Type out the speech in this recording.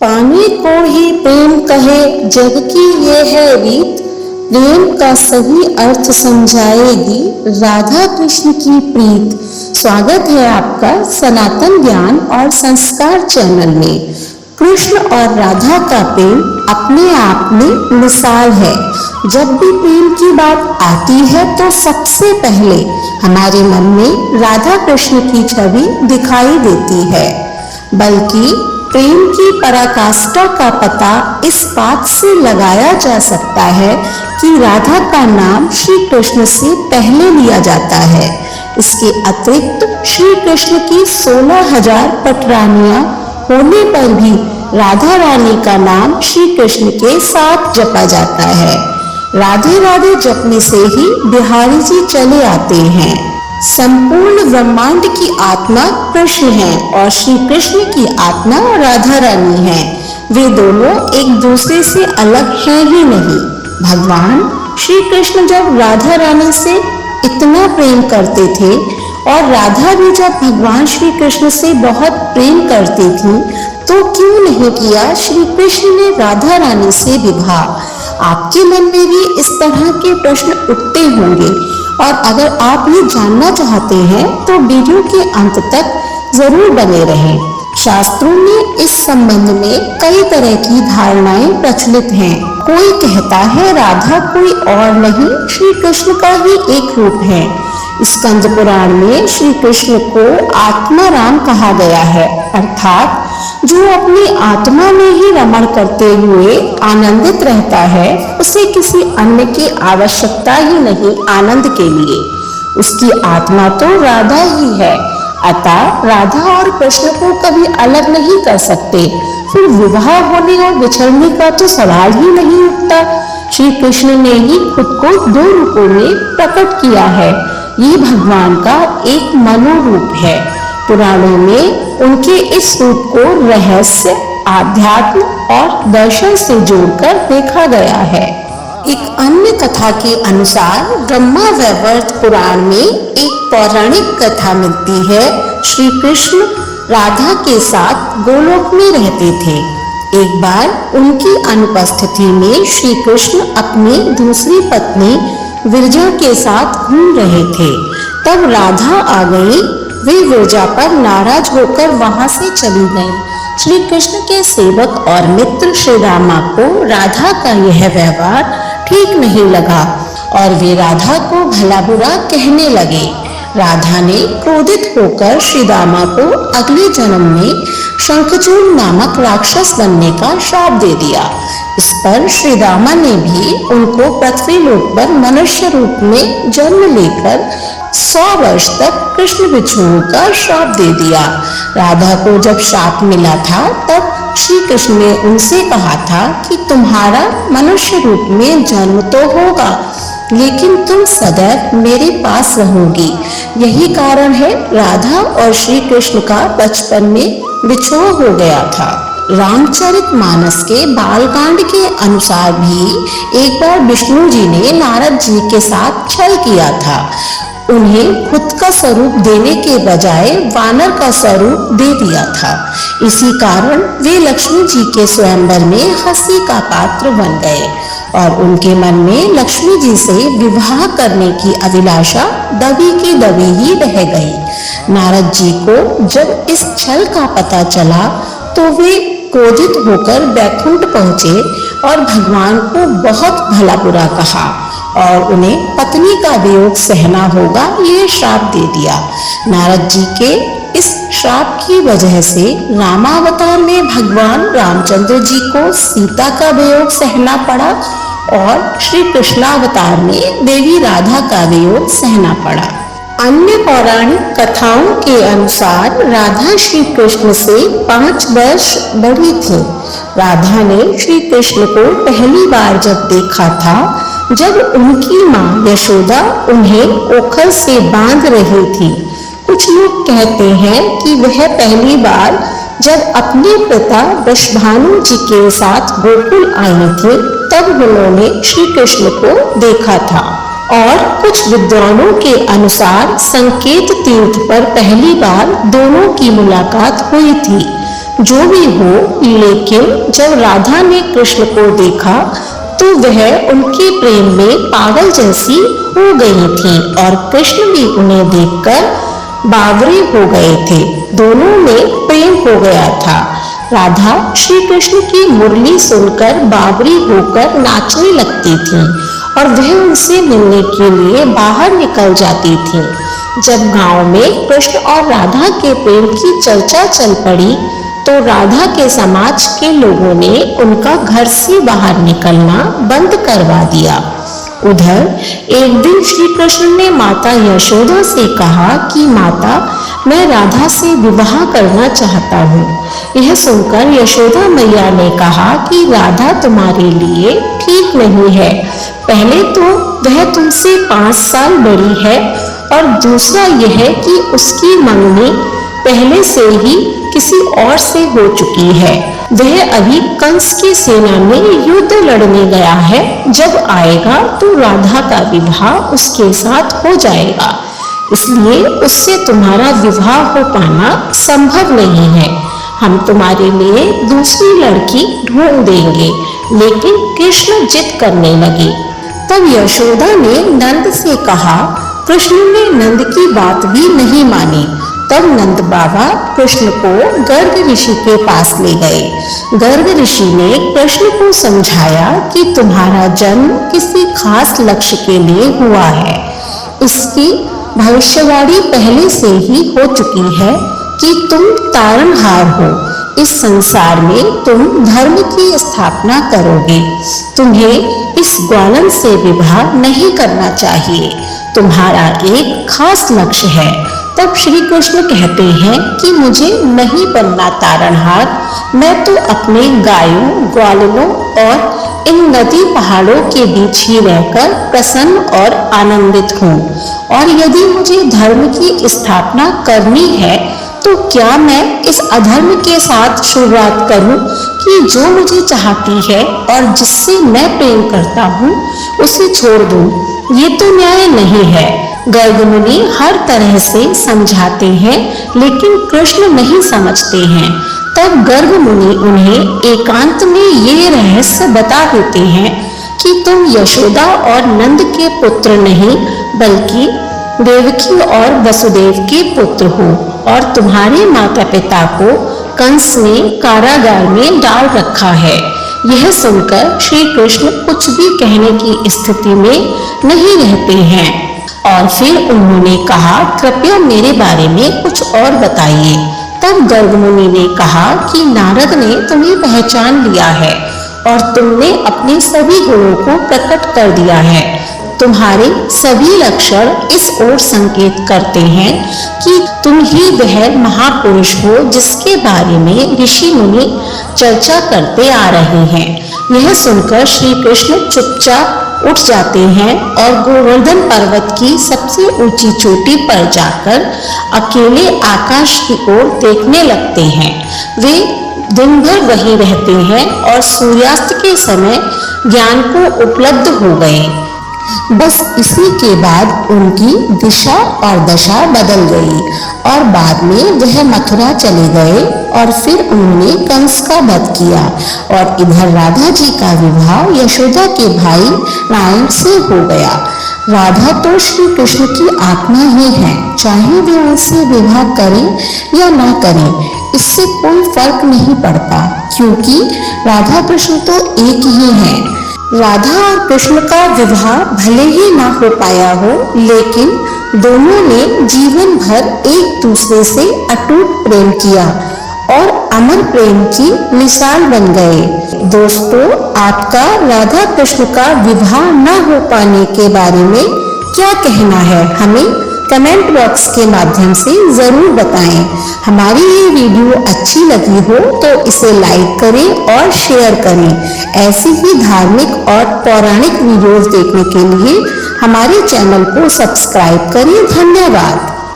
पानी को ही प्रेम कहे जग की ये है रीत, प्रेम का सही अर्थ समझाएगी राधा कृष्ण की प्रीत। स्वागत है आपका सनातन ज्ञान और संस्कार चैनल में। कृष्ण और राधा का प्रेम अपने आप में मिसाल है। जब भी प्रेम की बात आती है तो सबसे पहले हमारे मन में राधा कृष्ण की छवि दिखाई देती है। बल्कि प्रेम की पराकाष्ठा का पता इस बात से लगाया जा सकता है कि राधा का नाम श्री कृष्ण से पहले लिया जाता है। इसके अतिरिक्त श्री कृष्ण की 16,000 पटरानियां होने पर भी राधा रानी का नाम श्री कृष्ण के साथ जपा जाता है। राधे राधे जपने से ही बिहारी जी चले आते हैं। संपूर्ण ब्रह्मांड की आत्मा कृष्ण है और श्री कृष्ण की आत्मा राधा रानी है। वे दोनों एक दूसरे से अलग हैं ही नहीं। भगवान श्री कृष्ण जब राधा रानी से इतना प्रेम करते थे और राधा भी जब भगवान श्री कृष्ण से बहुत प्रेम करती थी, तो क्यों नहीं किया श्री कृष्ण ने राधा रानी से विवाह। आपके मन में भी इस तरह के प्रश्न उठते होंगे और अगर आप ये जानना चाहते हैं तो वीडियो के अंत तक जरूर बने रहें। शास्त्रों में इस संबंध में कई तरह की धारणाएं प्रचलित हैं। कोई कहता है राधा कोई और नहीं, श्री कृष्ण का ही एक रूप है। स्कंद पुराण में श्री कृष्ण को आत्मा राम कहा गया है, अर्थात जो अपनी आत्मा में ही रमण करते हुए आनंदित रहता है, उसे किसी अन्य की आवश्यकता ही नहीं आनंद के लिए। उसकी आत्मा तो राधा ही है, अतः राधा और कृष्ण को कभी अलग नहीं कर सकते। फिर विवाह होने और बिछड़ने का तो सवाल ही नहीं उठता। श्री कृष्ण ने ही खुद को 2 रूपों में प्रकट किया है। ये भगवान का एक मनोरूप है। पुराणों में उनके इस रूप को रहस्य, आध्यात्म और दर्शन से जोड़कर देखा गया है। एक अन्य कथा के अनुसार ब्रह्मा वैवर्त पुराण में एक पौराणिक कथा मिलती है। श्री कृष्ण राधा के साथ गोलोक में रहते थे। एक बार उनकी अनुपस्थिति में श्री कृष्ण अपनी दूसरी पत्नी विरजा के साथ घूम रहे थे। तब राधा आ गई। वे विरजा पर नाराज होकर वहां से चली गईं। श्री कृष्ण के सेवक और मित्र श्री रामा को राधा का यह व्यवहार ठीक नहीं लगा और वे राधा को भला बुरा कहने लगे। राधा ने क्रोधित होकर श्री रामा को अगले जन्म में शंखचूड़ नामक राक्षस बनने का श्राप दे दिया। इस पर श्री रामा ने भी उनको पृथ्वी लोक पर मनुष्य रूप में जन्म लेकर 100 वर्ष तक कृष्ण बिच्छुओं का श्राप दे दिया। राधा को जब श्राप मिला था तब श्री कृष्ण ने उनसे कहा था कि तुम्हारा मनुष्य रूप में जन्म तो होगा, लेकिन तुम सदैव मेरे पास रहोगी। यही कारण है राधा और श्री कृष्ण का बचपन में बिछोह हो गया था। रामचरितमानस के बालकांड के अनुसार भी एक बार विष्णु जी ने नारद जी के साथ छल किया था। उन्हें खुद का स्वरूप देने के बजाय वानर का स्वरूप दे दिया था। इसी कारण वे लक्ष्मी जी के स्वयंवर में हंसी का पात्र बन गए और उनके मन में लक्ष्मी जी से विवाह करने की अभिलाषा दबी की दबी ही रह गई। नारद जी को जब इस छल का पता चला तो वे क्रोधित होकर बैकुंठ पहुंचे और भगवान को बहुत भला बुरा कहा और उन्हें पत्नी का वियोग सहना होगा ये श्राप दे दिया। नारद जी के इस श्राप की वजह से रामावतार में भगवान रामचंद्र जी को सीता का वियोग सहना पड़ा और श्री कृष्णावतार में देवी राधा का वियोग सहना पड़ा। अन्य पौराणिक कथाओं के अनुसार राधा श्री कृष्ण से 5 वर्ष बड़ी थी। राधा ने श्री कृष्ण को पहली बार जब देखा था, जब उनकी माँ यशोदा उन्हें ओखल से बांध रही थी। कुछ लोग कहते हैं कि वह पहली बार जब अपने पिता वृषभानु जी के साथ गोकुल आई थी, तब उन्होंने श्री कृष्ण को देखा था। और कुछ विद्वानों के अनुसार संकेत तीर्थ पर पहली बार दोनों की मुलाकात हुई थी। जो भी हो, लेकिन जब राधा ने कृष्ण को देखा तो वह उनके प्रेम में पागल जैसी हो गई थी और कृष्ण भी उन्हें देखकर बावरे हो गए थे। दोनों में प्रेम हो गया था। राधा श्री कृष्ण की मुरली सुनकर बावरी होकर नाचने लगती थी और वह उनसे मिलने के लिए बाहर निकल जाती थी। जब गांव में कृष्ण और राधा के प्रेम की चर्चा चल पड़ी तो राधा के समाज के लोगों ने उनका घर से बाहर निकलना बंद करवा दिया। उधर एक दिन श्री कृष्ण ने माता यशोदा से कहा कि माता, मैं राधा से विवाह करना चाहता हूँ। यह सुनकर यशोदा मैया ने कहा कि राधा तुम्हारे लिए ठीक नहीं है। पहले तो वह तुमसे 5 साल बड़ी है और दूसरा यह कि उसकी मंगनी पहले से ही किसी और से हो चुकी है। वह अभी कंस की सेना में युद्ध लड़ने गया है। जब आएगा तो राधा का विवाह उसके साथ हो जाएगा, इसलिए उससे तुम्हारा विवाह हो पाना संभव नहीं है। हम तुम्हारे लिए दूसरी लड़की ढूंढ देंगे। लेकिन कृष्ण जिद करने लगे। तब यशोदा ने नंद से कहा। कृष्ण ने नंद की बात भी नहीं मानी। तब नंद बाबा कृष्ण को गर्ग ऋषि के पास ले गए। गर्ग ऋषि ने कृष्ण को समझाया कि तुम्हारा जन्म किसी खास लक्ष्य के लिए हुआ है। इसकी भविष्यवाणी पहले से ही हो चुकी है कि तुम तारणहार हो। इस संसार में तुम धर्म की स्थापना करोगे। तुम्हें इस ग्वालन से विवाह नहीं करना चाहिए। तुम्हारा एक खास लक्ष्य है। तब श्री कृष्ण कहते हैं कि मुझे नहीं बनना तारणहार। मैं तो अपने गायों, ग्वालों और इन नदी पहाड़ों के बीच ही रहकर प्रसन्न और आनंदित हूँ। और यदि मुझे धर्म की स्थापना करनी है तो क्या मैं इस अधर्म के साथ शुरुआत करूं कि जो मुझे चाहती है और जिससे मैं प्रेम करता हूं उसे छोड़ दूं? ये तो न्याय नहीं है। गर्ग मुनि हर तरह से समझाते हैं लेकिन कृष्ण नहीं समझते हैं। तब गर्ग मुनि उन्हें एकांत में ये रहस्य बता देते हैं कि तुम यशोदा और नंद के पुत्र नहीं बल्कि देवकी और वसुदेव के पुत्र हो और तुम्हारे माता पिता को कंस ने कारागार में डाल रखा है। यह सुनकर श्री कृष्ण कुछ भी कहने की स्थिति में नहीं रहते हैं और फिर उन्होंने कहा, कृपया मेरे बारे में कुछ और बताइए। तब गर्ग मुनि ने कहा कि नारद ने तुम्हें पहचान लिया है और तुमने अपने सभी गुणों को प्रकट कर दिया है। तुम्हारे सभी लक्षण इस ओर संकेत करते हैं कि तुम ही वह महापुरुष हो जिसके बारे में ऋषि मुनि चर्चा करते आ रहे हैं। यह सुनकर श्री कृष्ण चुपचाप उठ जाते हैं और गोवर्धन पर्वत की सबसे ऊंची चोटी पर जाकर अकेले आकाश की ओर देखने लगते हैं। वे दिन भर वहीं रहते हैं और सूर्यास्त के समय ज्ञान को उपलब्ध हो गए। बस इसी के बाद उनकी दिशा और दशा बदल गई और बाद में वह मथुरा चले गए और फिर उन्होंने कंस का वध किया और इधर राधा जी का विवाह यशोदा के भाई नारायण से हो गया। राधा तो श्री कृष्ण की आत्मा ही है, चाहे वे उनसे विवाह करें या ना करें, इससे कोई फर्क नहीं पड़ता क्योंकि राधा कृष्ण तो एक ही हैं। राधा और कृष्ण का विवाह भले ही ना हो पाया हो, लेकिन दोनों ने जीवन भर एक दूसरे से अटूट प्रेम किया और अमर प्रेम की मिसाल बन गए। दोस्तों, आपका राधा कृष्ण का विवाह न हो पाने के बारे में क्या कहना है? हमें कमेंट बॉक्स के माध्यम से जरूर बताएं। हमारी ये वीडियो अच्छी लगी हो तो इसे लाइक करें और शेयर करें। ऐसी ही धार्मिक और पौराणिक वीडियोस देखने के लिए हमारे चैनल को सब्सक्राइब करें। धन्यवाद।